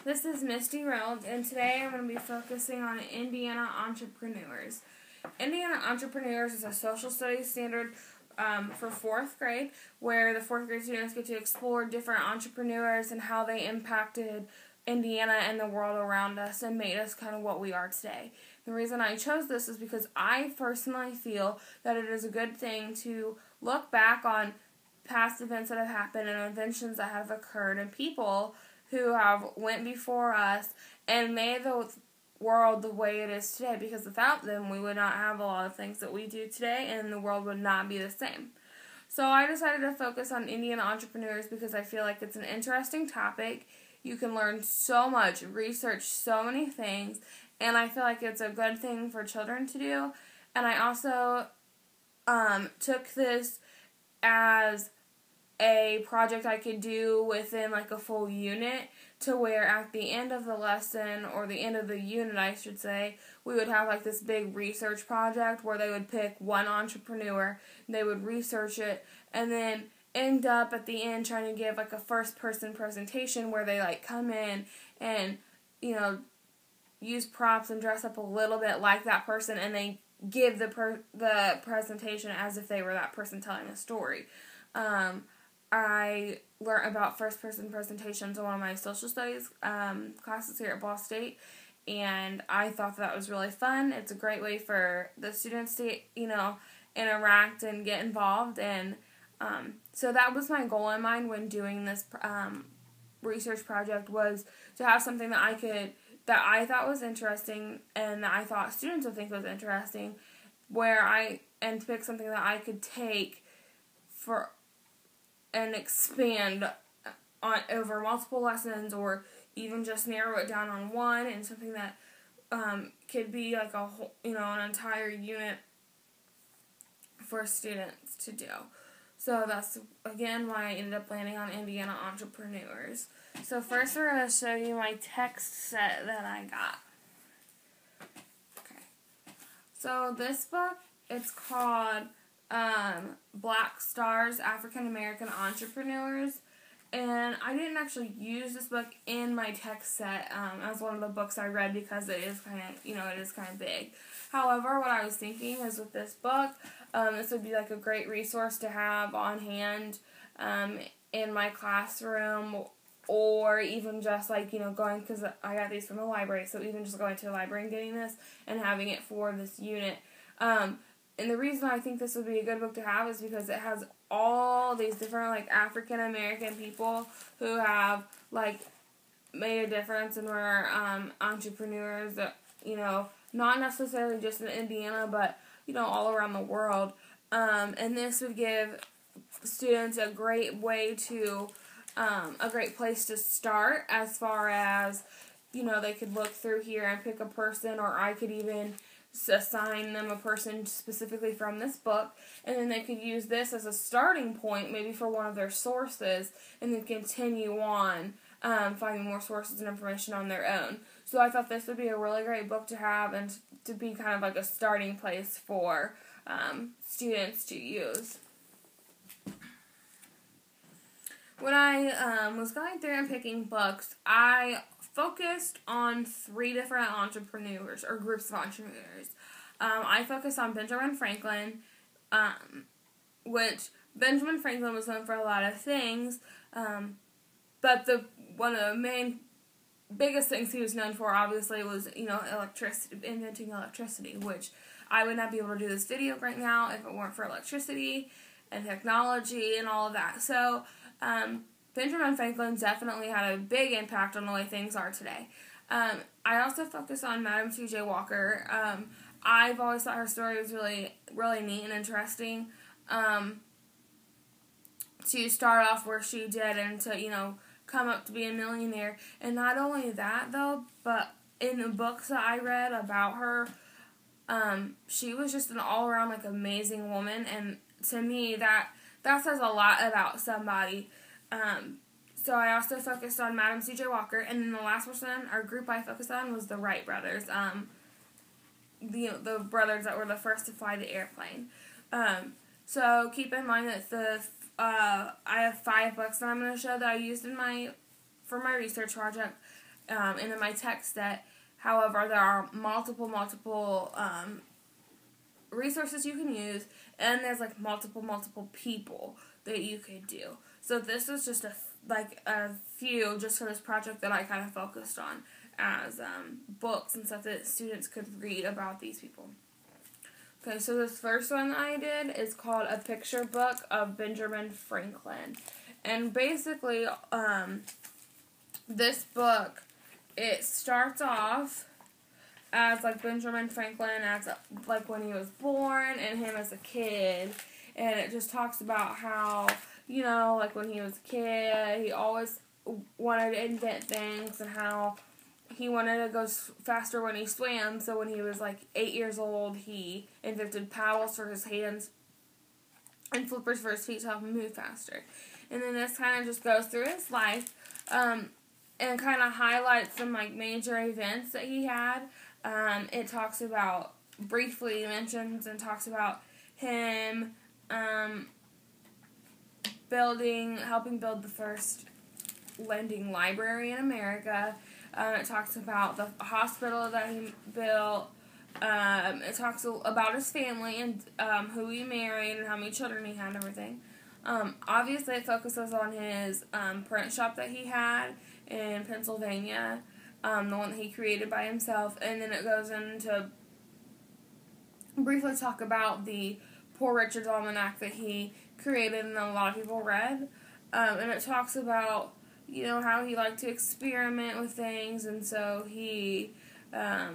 This is Misty Reynolds, and today I'm going to be focusing on Indiana Entrepreneurs. Indiana Entrepreneurs is a social studies standard for 4th grade, where the 4th grade students get to explore different entrepreneurs and how they impacted Indiana and the world around us and made us kind of what we are today. The reason I chose this is because I personally feel that it is a good thing to look back on past events that have happened and inventions that have occurred and people who have went before us and made the world the way it is today, because without them we would not have a lot of things that we do today and the world would not be the same. So I decided to focus on Indian entrepreneurs because I feel like it's an interesting topic. You can learn so much, research so many things, and I feel like it's a good thing for children to do. And I also took this as a project I could do within like a full unit, to where at the end of the lesson, or the end of the unit I should say, we would have like this big research project where they would pick one entrepreneur, they would research it, and then end up at the end trying to give like a first person presentation where they like come in and, you know, use props and dress up a little bit like that person, and they give the presentation as if they were that person telling a story. I learned about first-person presentations in one of my social studies classes here at Ball State, and I thought that was really fun. It's a great way for the students to, interact and get involved, and so that was my goal in mind when doing this research project, was to have something that I thought was interesting and that I thought students would think was interesting, and pick something that I could take for and expand on over multiple lessons, or even just narrow it down on one, and something that could be like a whole, an entire unit for students to do. So that's again why I ended up landing on Indiana Entrepreneurs. So first we're going to show you my text set that I got. Okay. So this book, it's called Black Stars, African American Entrepreneurs, and I didn't actually use this book in my text set as one of the books I read, because it is kind of big. However, what I was thinking is, with this book, this would be like a great resource to have on hand in my classroom, or even just like, going, because I got these from the library, so even just going to the library and getting this and having it for this unit. And the reason I think this would be a good book to have is because it has all these different, like, African American people who have, like, made a difference and were entrepreneurs, not necessarily just in Indiana, but, all around the world. And this would give students a great way to, a great place to start, as far as, they could look through here and pick a person, or I could even assign them a person specifically from this book, and then they could use this as a starting point, maybe for one of their sources, and then continue on finding more sources and information on their own. So I thought this would be a really great book to have, and to be kind of like a starting place for students to use. When I was going through and picking books, I focused on 3 different entrepreneurs, or groups of entrepreneurs. I focused on Benjamin Franklin, which Benjamin Franklin was known for a lot of things, but one of the biggest things he was known for, obviously, was, inventing electricity, which I would not be able to do this video right now if it weren't for electricity and technology and all of that. So, Benjamin Franklin definitely had a big impact on the way things are today. I also focus on Madam C.J. Walker. I've always thought her story was really, really neat and interesting. To start off where she did, and to, come up to be a millionaire. And not only that, though, but in the books that I read about her, she was just an all-around, like, amazing woman. And to me, that says a lot about somebody. So I also focused on Madam C.J. Walker, and then the last person, or group I focused on, was the Wright brothers. The brothers that were the first to fly the airplane. So keep in mind that I have 5 books that I'm going to show that I used for my research project, in my text set. However, there are multiple resources you can use, and there's like multiple people that you could do. So this is just a few just for this project that I kind of focused on as books and stuff that students could read about these people. Okay, so this first one I did is called A Picture Book of Benjamin Franklin. And basically, this book, it starts off as like Benjamin Franklin as like when he was born and him as a kid. And it just talks about how, you know, like when he was a kid, he always wanted to invent things and how he wanted to go faster when he swam, so when he was like 8 years old, he invented paddles for his hands and flippers for his feet to help him move faster. And then this kind of just goes through his life and kind of highlights some like major events that he had. It talks about, briefly mentions and talks about him helping build the first lending library in America. It talks about the hospital that he built. It talks about his family and who he married and how many children he had and everything. Obviously, it focuses on his print shop that he had in Pennsylvania, the one that he created by himself. And then it goes into briefly talk about the Poor Richard's Almanac that he created and a lot of people read. And it talks about, you know, how he liked to experiment with things, and so he, as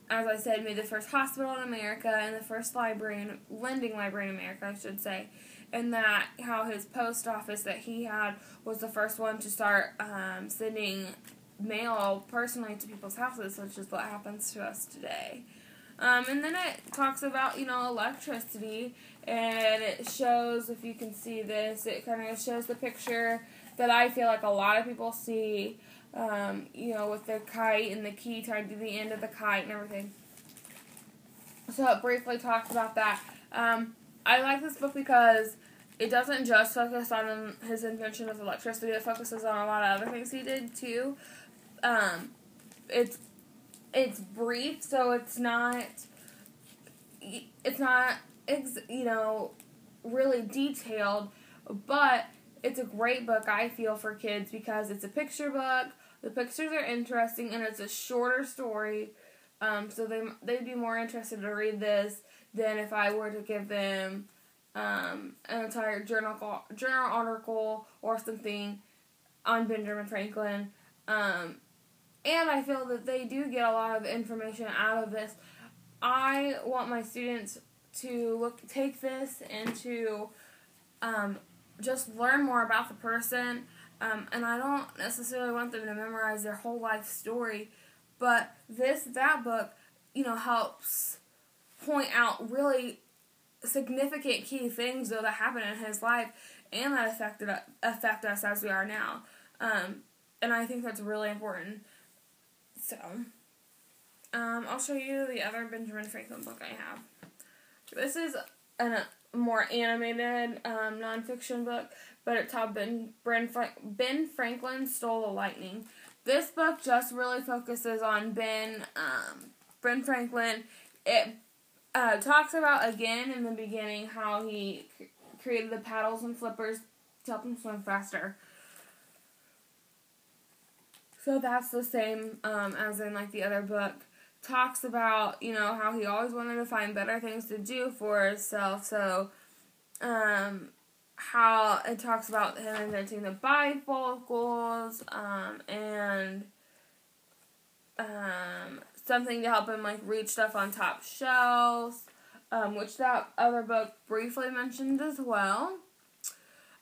I said, made the first hospital in America and the first lending library in America, I should say, and that how his post office that he had was the first one to start sending mail personally to people's houses, which is what happens to us today. And then it talks about, you know, electricity, and it shows, if you can see this, it kind of shows the picture that I feel like a lot of people see, you know, with the kite and the key tied to the end of the kite and everything. So it briefly talks about that. I like this book because it doesn't just focus on his invention of electricity. It focuses on a lot of other things he did too. It's brief, so it's not you know, really detailed, but it's a great book, I feel, for kids because it's a picture book. The pictures are interesting, and it's a shorter story, so they'd be more interested to read this than if I were to give them an entire journal article or something on Benjamin Franklin. And I feel that they do get a lot of information out of this. I want my students to take this and to just learn more about the person, and I don't necessarily want them to memorize their whole life story, but that book, you know, helps point out really significant key things though that happened in his life and that affect us as we are now, and I think that's really important. So, I'll show you the other Benjamin Franklin book I have. This is a more animated nonfiction book, but it's how Ben Franklin Stole the Lightning. This book just really focuses on Ben Franklin. It talks about, again, in the beginning, how he created the paddles and flippers to help him swim faster. So that's the same as in like the other book. Talks about, you know, how he always wanted to find better things to do for himself. So, how it talks about him inventing the bifocals, and something to help him like reach stuff on top shelves, which that other book briefly mentioned as well.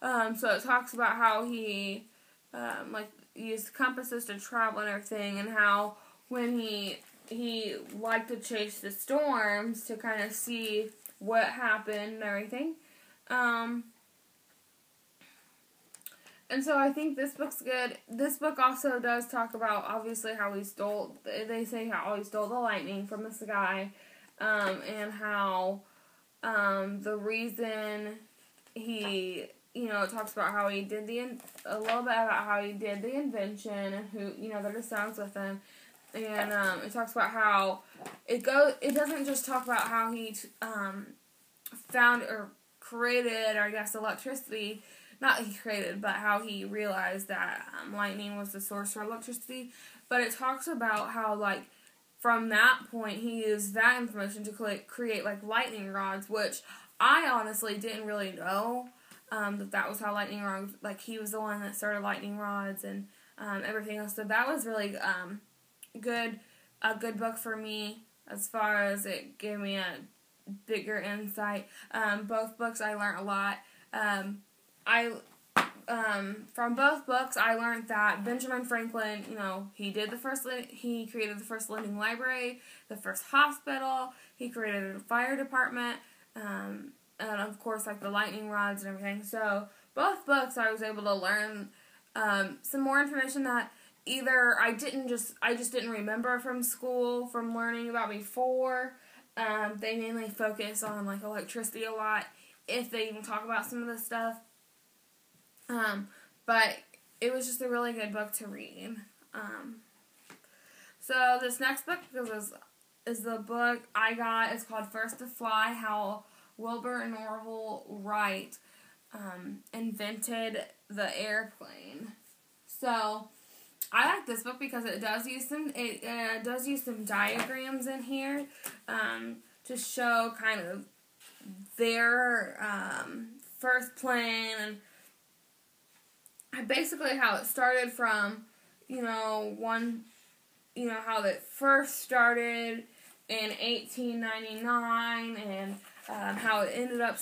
So it talks about how he like used compasses to travel and everything, and how when he liked to chase the storms to kind of see what happened and everything. And so I think this book's good. This book also does talk about, obviously, how he stole, they say how he stole the lightning from the sky, and how the reason he it talks about how he did a little bit about how he did the invention and who, that his son's with him. And it talks about how it doesn't just talk about how he found or created, or I guess, electricity. Not he created, but how he realized that lightning was the source for electricity. But it talks about how, like, from that point, he used that information to create like, lightning rods, which I honestly didn't really know that was how lightning rods, like, he was the one that started lightning rods and everything else. So that was really a good book for me, as far as it gave me a bigger insight. Both books I learned a lot. From both books, I learned that Benjamin Franklin, he created the first lending library, the first hospital, he created a fire department, and of course, like, the lightning rods and everything. So both books, I was able to learn some more information that either I just didn't remember from school, from learning about before. They mainly focus on, like, electricity a lot, if they even talk about some of this stuff. But it was just a really good book to read. So this next book is the book I got. It's called First to Fly, How Wilbur and Orville Wright invented the airplane. So I like this book because it does use some diagrams in here to show kind of their first plane, and basically how it started from, how it first started in 1899, and how it ended up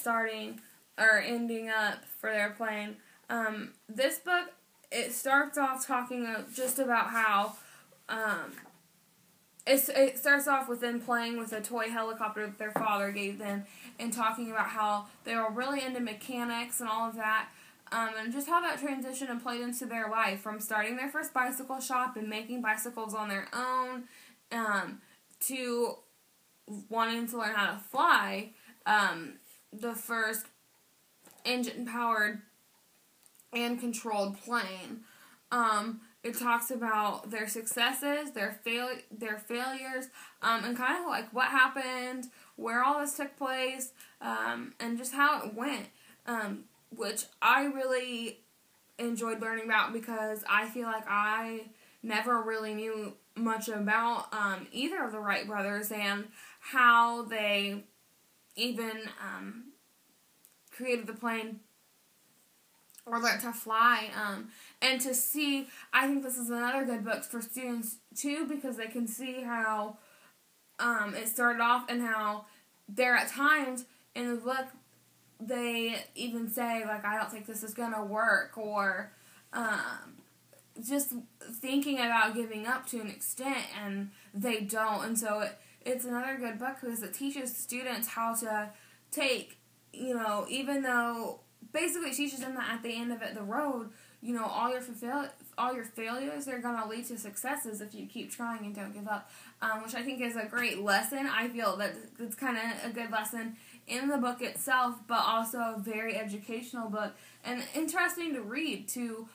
ending up for their plane. This book, it starts off talking just about how it starts off with them playing with a toy helicopter that their father gave them, and talking about how they were really into mechanics and all of that, and just how that transition and played into their life, from starting their first bicycle shop and making bicycles on their own, to wanting to learn how to fly the first engine-powered and controlled plane. It talks about their successes, their failures, and kind of like what happened, where all this took place, and just how it went, which I really enjoyed learning about, because I feel like I never really knew much about either of the Wright brothers and how they even created the plane or learned to fly, and to see, I think this is another good book for students too, because they can see how it started off, and how there at times in the book they even say, like, I don't think this is gonna work, or just thinking about giving up to an extent, and they don't. And so it's another good book because it teaches students how to take, even though basically it teaches them that at the end of the road, all your failures are gonna lead to successes if you keep trying and don't give up, which I think is a great lesson. I feel that it's kind of a good lesson in the book itself, but also a very educational book, and interesting to read too.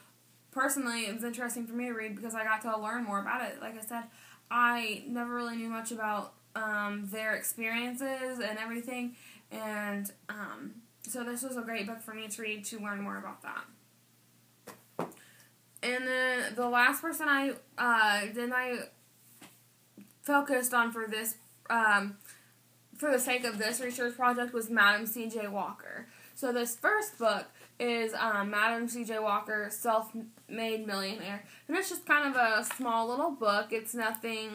Personally, it was interesting for me to read because I got to learn more about it. Like I said, I never really knew much about their experiences and everything, and so this was a great book for me to read to learn more about that. And then the last person I focused on for this, for the sake of this research project, was Madam C.J. Walker. So this first book is Madam C.J. Walker, Self-Made Millionaire. And it's just kind of a small little book. It's nothing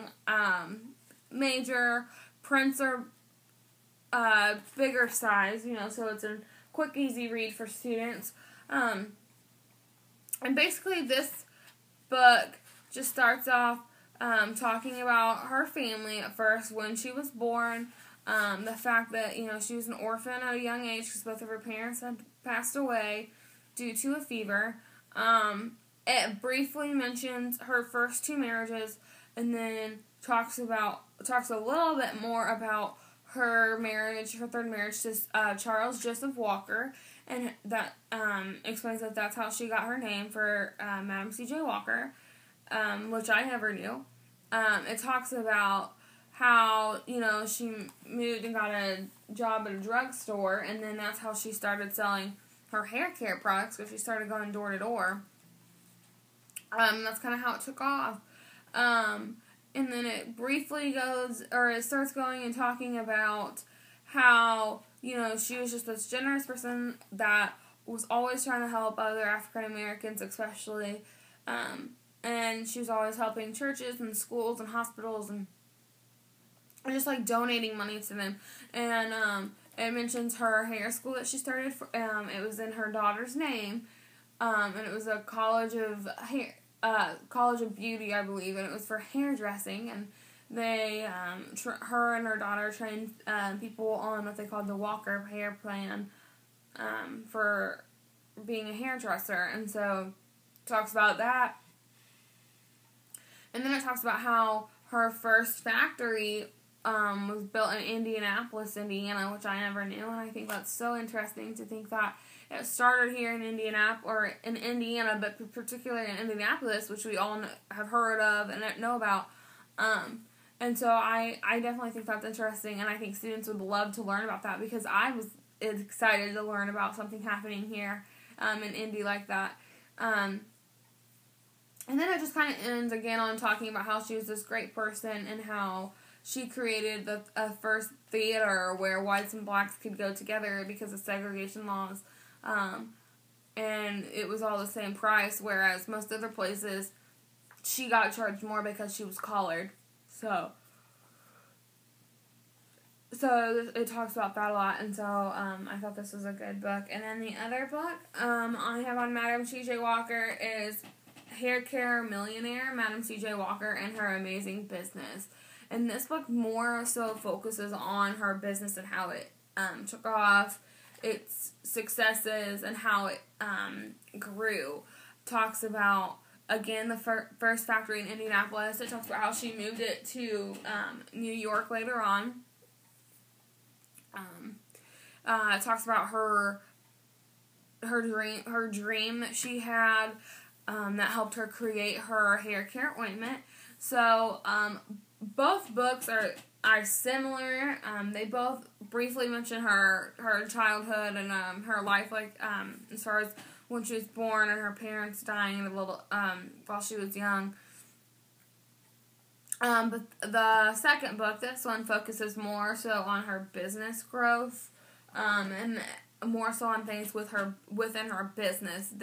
major. Prints are bigger size, so it's a quick, easy read for students. And basically this book just starts off talking about her family at first, when she was born, the fact that, she was an orphan at a young age because both of her parents had passed away due to a fever. It briefly mentions her first two marriages, and then talks a little bit more about her third marriage to Charles Joseph Walker, and that explains that that's how she got her name for Madam C.J. Walker, which I never knew. It talks about how, she moved and got a job at a drugstore, and then that's how she started selling her hair care products, because she started going door to door. That's kind of how it took off. And then it briefly it starts going and talking about how, she was just this generous person that was always trying to help other African Americans, especially, and she was always helping churches and schools and hospitals and just, donating money to them. And, it mentions her hair school that she started, it was in her daughter's name, and it was a college of beauty, I believe, and it was for hairdressing, and they, her and her daughter trained, people on what they called the Walker hair plan, for being a hairdresser, and so, it talks about that, and then it talks about how her first factory, was built in Indianapolis, Indiana, which I never knew, and I think that's so interesting to think that it started here in Indiana, but particularly in Indianapolis, which we all have heard of and know about. And so I definitely think that's interesting, and I think students would love to learn about that, because I was excited to learn about something happening here in Indy like that. And then it just kind of ends again on talking about how she was this great person and how she created the first theater where whites and blacks could go together because of segregation laws. And it was all the same price, whereas most other places, she got charged more because she was colored. So it talks about that a lot, and so I thought this was a good book. And then the other book I have on Madam C.J. Walker is Hair Care Millionaire, Madam C.J. Walker and Her Amazing Business. And this book more so focuses on her business and how it took off, its successes, and how it grew. Talks about, again, the first factory in Indianapolis. It talks about how she moved it to New York later on. It talks about her dream that she had that helped her create her hair care ointment. So, both books are similar. They both briefly mention her childhood and her life, as far as when she was born and her parents dying a little while she was young. But the second book, this one focuses more so on her business growth, and more so on things within her business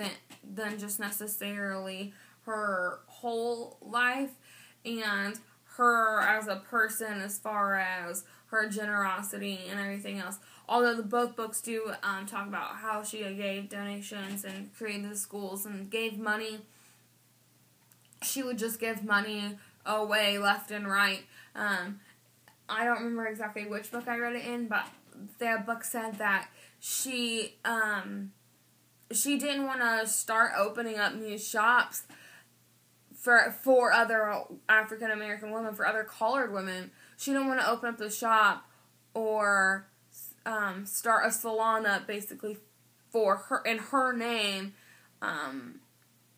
than just necessarily her whole life, and her as a person as far as her generosity and everything else. Although both books do talk about how she gave donations and created the schools and gave money. She would just give money away left and right. I don't remember exactly which book I read it in, but the book said that she didn't want to start opening up new shops for other African American women, for other colored women. She didn't want to open up the shop or start a salon up basically for her in her name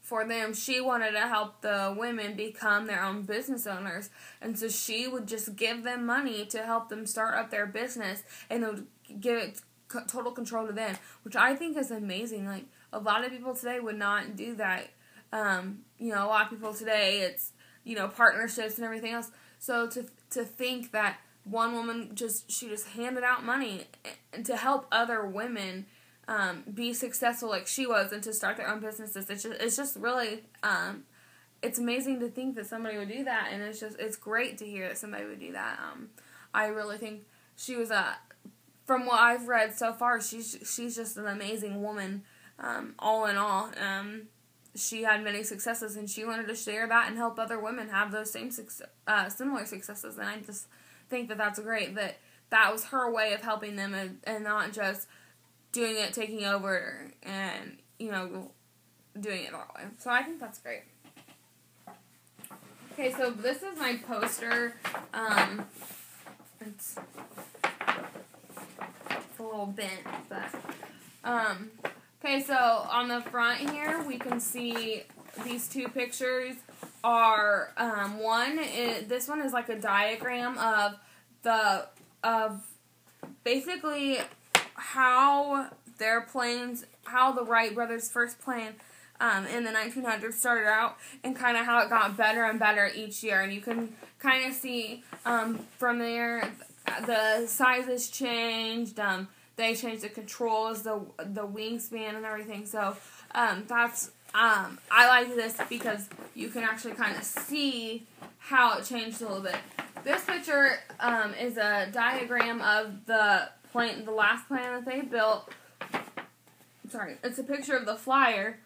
for them. She wanted to help the women become their own business owners, and so she would just give them money to help them start up their business, and it would give it total control to them, which I think is amazing. Like, a lot of people today would not do that. A lot of people today, it's, partnerships and everything else. So to think that one woman she just handed out money to help other women be successful like she was, and to start their own businesses, it's just really, it's amazing to think that somebody would do that, and it's great to hear that somebody would do that. I really think she was from what I've read so far, she's just an amazing woman, all in all. She had many successes, and she wanted to share that and help other women have those same similar successes. And I just think that that's great, that was her way of helping them, and not just doing it, taking over, and, doing it that way. So I think that's great. Okay, so this is my poster. It's a little bent, but Okay, so on the front here, we can see these two pictures are, this one is like a diagram of basically how how the Wright brothers' first plane in the 1900s started out, and kind of how it got better and better each year. And you can kind of see from there the sizes changed. They changed the controls, the wingspan, and everything. So I like this because you can actually kind of see how it changed a little bit. This picture is a diagram of the last plane that they built. Sorry, it's a picture of the flyer.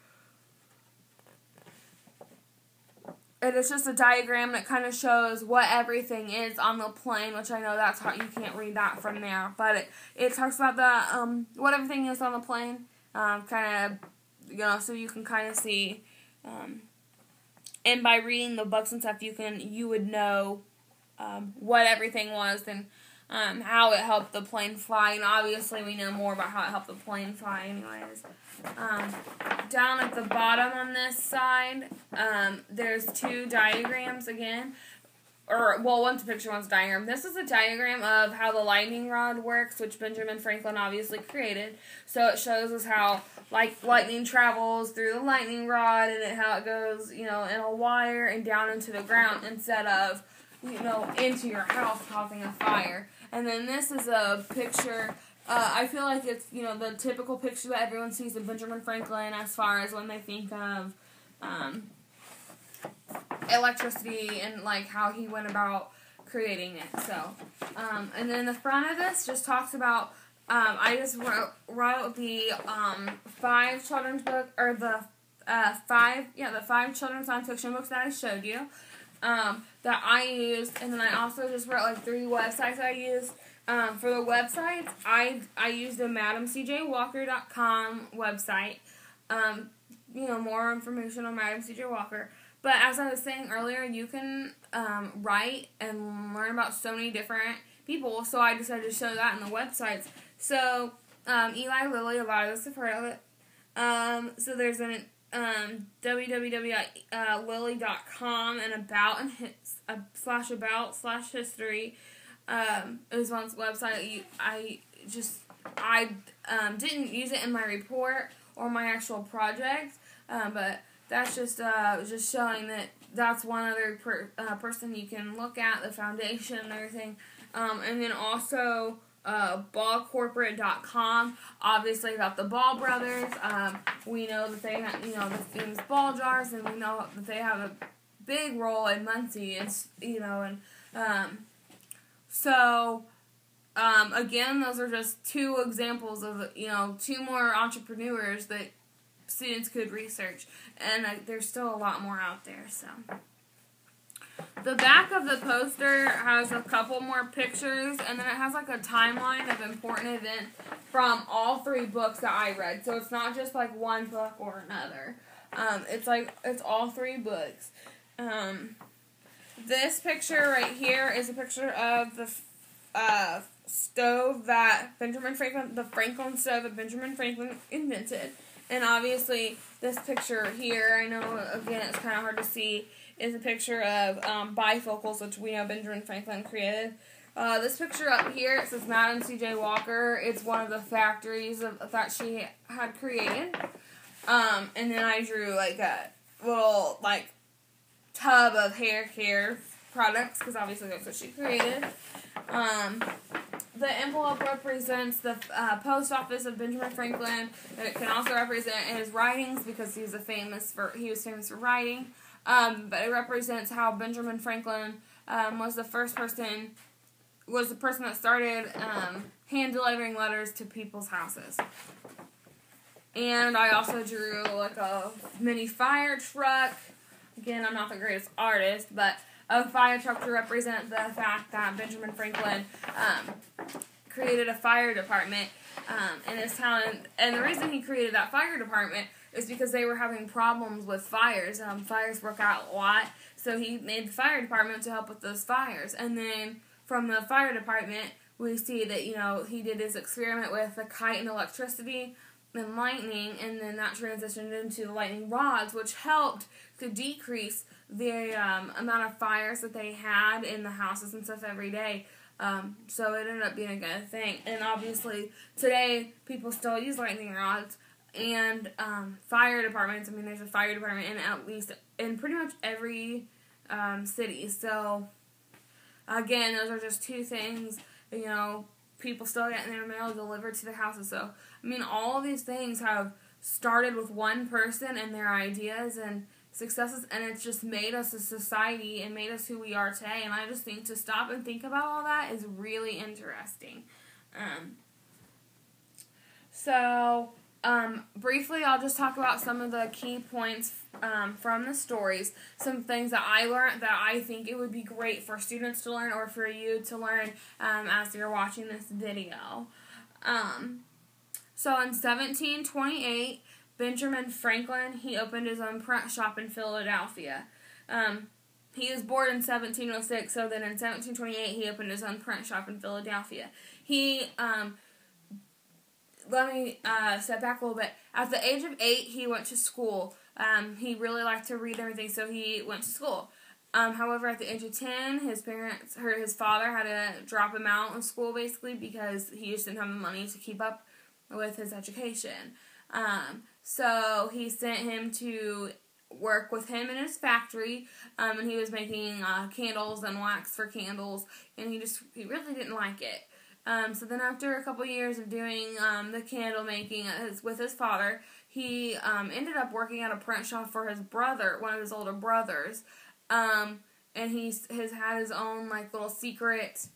And it's just a diagram that kind of shows what everything is on the plane, which I know that's how you can't read that from there. But it talks about the what everything is on the plane, kind of, so you can kind of see. And by reading the books and stuff, you would know what everything was and how it helped the plane fly. And obviously, we know more about how it helped the plane fly, anyways. Down at the bottom on this side, there's two diagrams again. One's a picture, one's a diagram. This is a diagram of how the lightning rod works, which Benjamin Franklin obviously created. So it shows us how, lightning travels through the lightning rod, and how it goes, in a wire and down into the ground instead of, into your house causing a fire. And then this is a picture. I feel like it's, the typical picture that everyone sees of Benjamin Franklin as far as when they think of electricity and, how he went about creating it. So, and then the front of this just talks about, I just wrote the 5 children's book, or the 5 children's science fiction books that I showed you, that I used, and then I also just wrote, 3 websites I used. For the websites, I used the MadamCJWalker.com website. More information on Madam C.J. Walker. But as I was saying earlier, you can write and learn about so many different people. So I decided to show that in the websites. So Eli Lilly, a lot of us have heard of it. So there's an www.lilly.com and about/history. Is one website. I didn't use it in my report or my actual project, but that's just showing that that's one other person you can look at, the foundation and everything, and then also ballcorporate.com, obviously about the Ball brothers. We know that they have, the famous ball jars, and we know that they have a big role in Muncie, So, again, those are just 2 examples of, 2 more entrepreneurs that students could research. And there's still a lot more out there, so. The back of the poster has a couple more pictures, and then it has, a timeline of important events from all 3 books that I read. So it's not just, one book or another. It's all 3 books. This picture right here is a picture of the stove that the Franklin stove that Benjamin Franklin invented. And obviously, this picture here, I know, again, it's kind of hard to see, is a picture of bifocals, which we know Benjamin Franklin created. This picture up here, it says Madam C.J. Walker. It's one of the factories that she had created. And then I drew, a little, tub of hair care products, because obviously that's what she created. The envelope represents the post office of Benjamin Franklin. It can also represent his writings, because he was famous for writing. But it represents how Benjamin Franklin was the person that started hand-delivering letters to people's houses. And I also drew, a mini fire truck. Again, I'm not the greatest artist, but a fire truck to represent the fact that Benjamin Franklin created a fire department in his town. And the reason he created that fire department is because they were having problems with fires. Fires broke out a lot, so he made the fire department to help with those fires. And then from the fire department, we see that, he did his experiment with the kite and electricity. and lightning, and then that transitioned into the lightning rods, which helped to decrease the amount of fires that they had in the houses and stuff every day. So it ended up being a good thing. And obviously, today, people still use lightning rods. And fire departments, I mean, there's a fire department in pretty much every city. So, again, those are just two things, people still getting their mail delivered to their houses. So, I mean, all of these things have started with one person and their ideas and successes, and it's just made us a society and made us who we are today. And I just think to stop and think about all that is really interesting. Briefly, I'll just talk about some of the key points from the stories. Some things that I learned that I think it would be great for students to learn or for you to learn as you're watching this video. So in 1728, Benjamin Franklin, he opened his own print shop in Philadelphia. He was born in 1706, so then in 1728 he opened his own print shop in Philadelphia. Let me step back a little bit. At the age of 8, he went to school. He really liked to read and everything, so he went to school. However, at the age of 10, his father had to drop him out of school, basically, because he just didn't have the money to keep up with his education. So he sent him to work with him in his factory, and he was making candles and wax for candles, and he really didn't like it. So then after a couple years of doing the candle making with his father, he ended up working at a print shop for his brother, one of his older brothers. And he has had his own little secret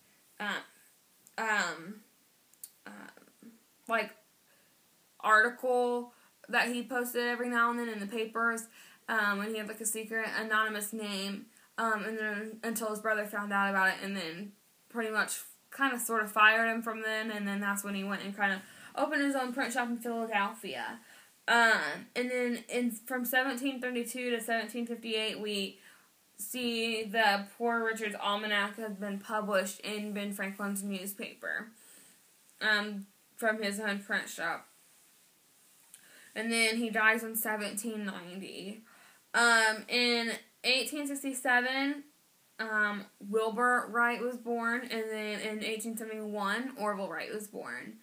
article that he posted every now and then in the papers, and he had a secret anonymous name, and then until his brother found out about it, and then pretty much kind of sort of fired him from then, and then that's when he went and kind of opened his own print shop in Philadelphia. And then from 1732 to 1758, we see the Poor Richard's Almanac has been published in Ben Franklin's newspaper from his own print shop. And then he dies in 1790. In 1867, Wilbur Wright was born, and then in 1871, Orville Wright was born.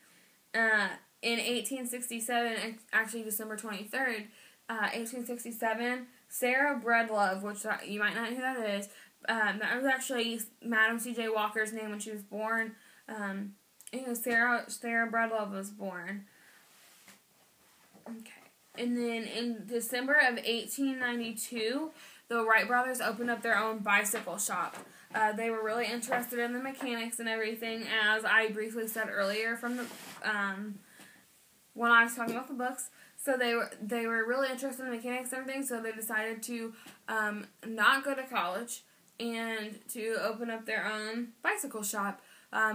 In 1867, actually December 23rd, 1867, Sarah Breedlove, which you might not know who that is, that was actually Madam C.J. Walker's name when she was born. Sarah Breedlove was born. Okay. And then in December of 1892, the Wright brothers opened up their own bicycle shop. They were really interested in the mechanics and everything, as I briefly said earlier from the when I was talking about the books. So they were really interested in mechanics and everything, so they decided to not go to college and to open up their own bicycle shop. A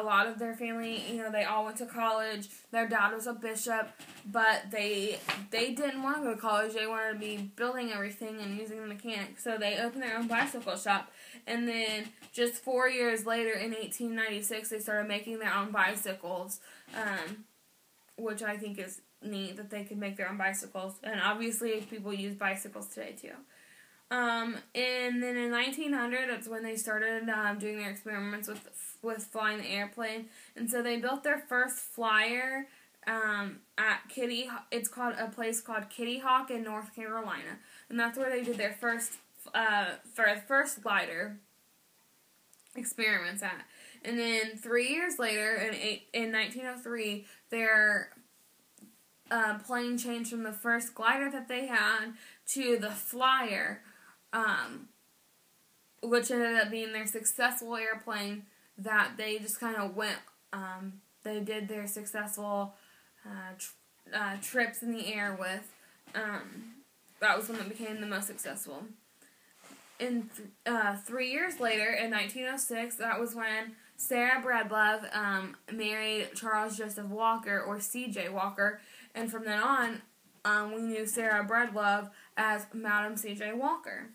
lot of their family, they all went to college. Their dad was a bishop, but they didn't want to go to college. They wanted to be building everything and using the mechanics. So they opened their own bicycle shop. And then just 4 years later, in 1896, they started making their own bicycles, which I think is neat that they could make their own bicycles. And obviously, people use bicycles today, too. And then in 1900, that's when they started doing their experiments with flying the airplane. And so they built their first flyer at it's called a place called Kitty Hawk in North Carolina. And that's where they did their first glider experiments at. And then 3 years later, in 1903, their plane changed from the first glider that they had to the flyer, which ended up being their successful airplane that they just kind of went, they did their successful trips in the air with. That was when it became the most successful. 3 years later, in 1906, that was when Sarah Breedlove married Charles Joseph Walker, or C.J. Walker, and from then on, we knew Sarah Breedlove as Madam C.J. Walker.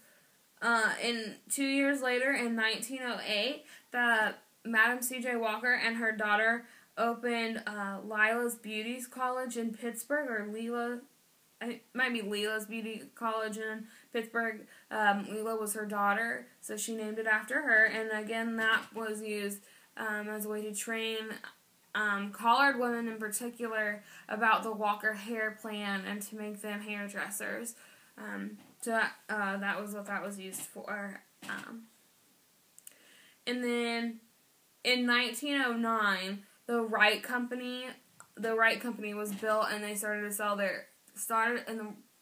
2 years later, in 1908, the Madam C.J. Walker and her daughter opened Lila's Beauty College in Pittsburgh, or it might be Lila's Beauty College in Pittsburgh. Lila was her daughter, so she named it after her. And again, that was used as a way to train collared women in particular about the Walker hair plan and to make them hairdressers. So that was what that was used for. And then in 1909, the Wright Company was built, and they started to sell the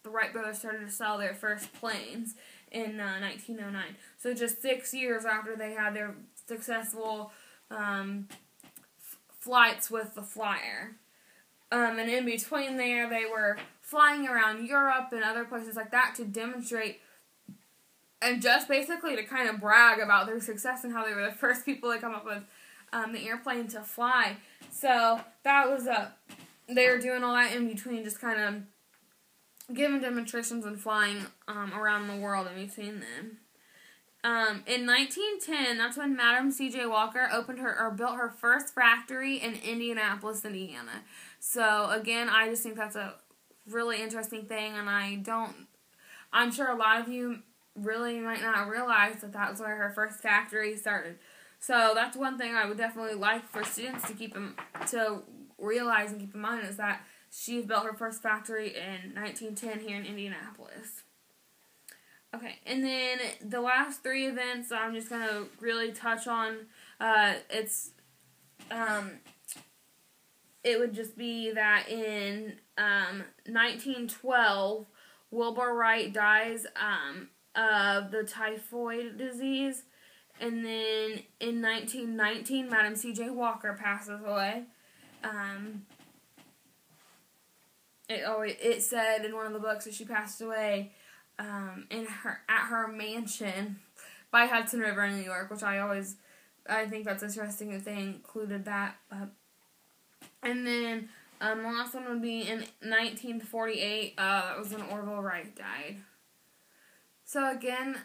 Wright brothers started to sell their first planes in 1909. So just 6 years after they had their successful flights with the Flyer. And in between there, they were flying around Europe and other places like that to demonstrate and just basically to kind of brag about their success and how they were the first people to come up with the airplane to fly. So that was they were doing all that in between, just kind of giving demonstrations and flying around the world in between them. In 1910, that's when Madam C.J. Walker built her first factory in Indianapolis, Indiana. So again, I just think that's a really interesting thing, and I'm sure a lot of you really might not realize that was where her first factory started. So that's one thing I would definitely like for students to realize and keep in mind, is that she built her first factory in 1910 here in Indianapolis. Okay, and then the last three events I'm just going to really touch on. It would just be that in 1912, Wilbur Wright dies of the typhoid disease. And then in 1919, Madam C.J. Walker passes away. It said in one of the books that she passed away at her mansion by Hudson River in New York, which I think that's interesting that they included that. And then the last one would be in 1948. That was when Orville Wright died. So again,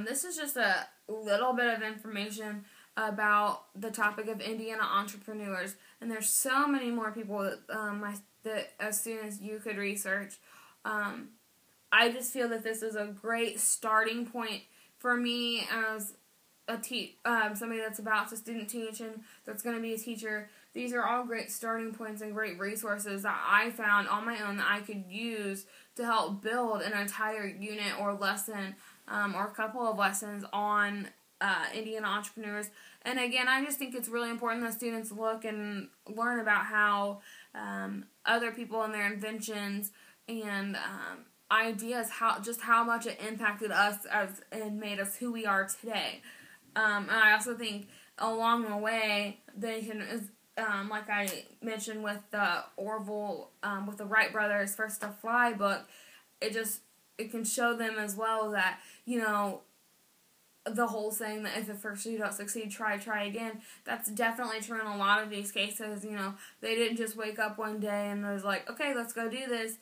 this is just a little bit of information about the topic of Indiana entrepreneurs, and there's so many more people that as soon as you could research. I just feel that this is a great starting point for me as somebody that's about to student teach and that's going to be a teacher. These are all great starting points and great resources that I found on my own that I could use to help build an entire unit or lesson or a couple of lessons on Indiana entrepreneurs. And again, I just think it's really important that students look and learn about how other people and their inventions and ideas, how much it impacted us and made us who we are today. And I also think along the way they can, like I mentioned with the Orville, with the Wright brothers' First to Fly book, it can show them as well that, the whole saying that if at first you don't succeed, try again. That's definitely true in a lot of these cases. They didn't just wake up one day and was like, okay, let's go do this.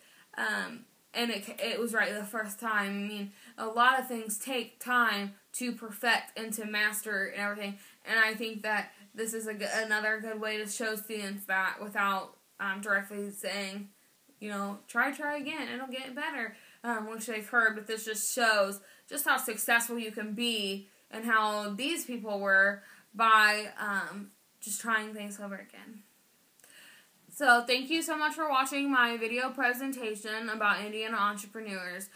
And it was right the first time. I mean, a lot of things take time to perfect and to master and everything. And I think that this is another good way to show students that without directly saying, try again, it'll get better, which they've heard. But this just shows just how successful you can be and how these people were by just trying things over again. So thank you so much for watching my video presentation about Indiana entrepreneurs.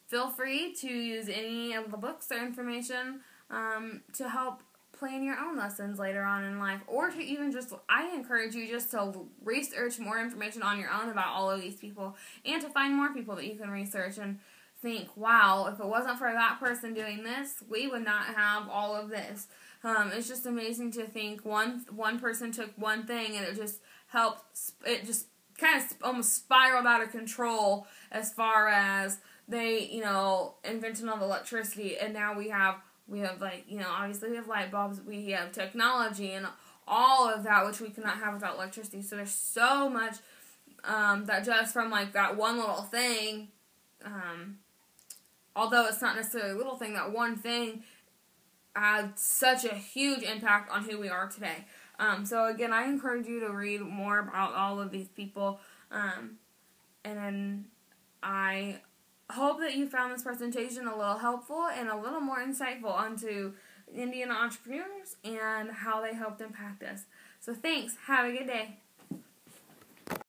Feel free to use any of the books or information to help plan your own lessons later on in life, or to even I encourage you just to research more information on your own about all of these people and to find more people that you can research and think, wow, if it wasn't for that person doing this, we would not have all of this. It's just amazing to think one person took one thing and it just helped, it just kind of almost spiraled out of control as far as they, invented all the electricity, and now we have obviously we have light bulbs, we have technology and all of that, which we cannot have without electricity. So there's so much that just from that one little thing, although it's not necessarily a little thing, that one thing had such a huge impact on who we are today. So again, I encourage you to read more about all of these people. And I hope that you found this presentation a little helpful and a little more insightful onto Indiana entrepreneurs and how they helped impact us. So thanks. Have a good day.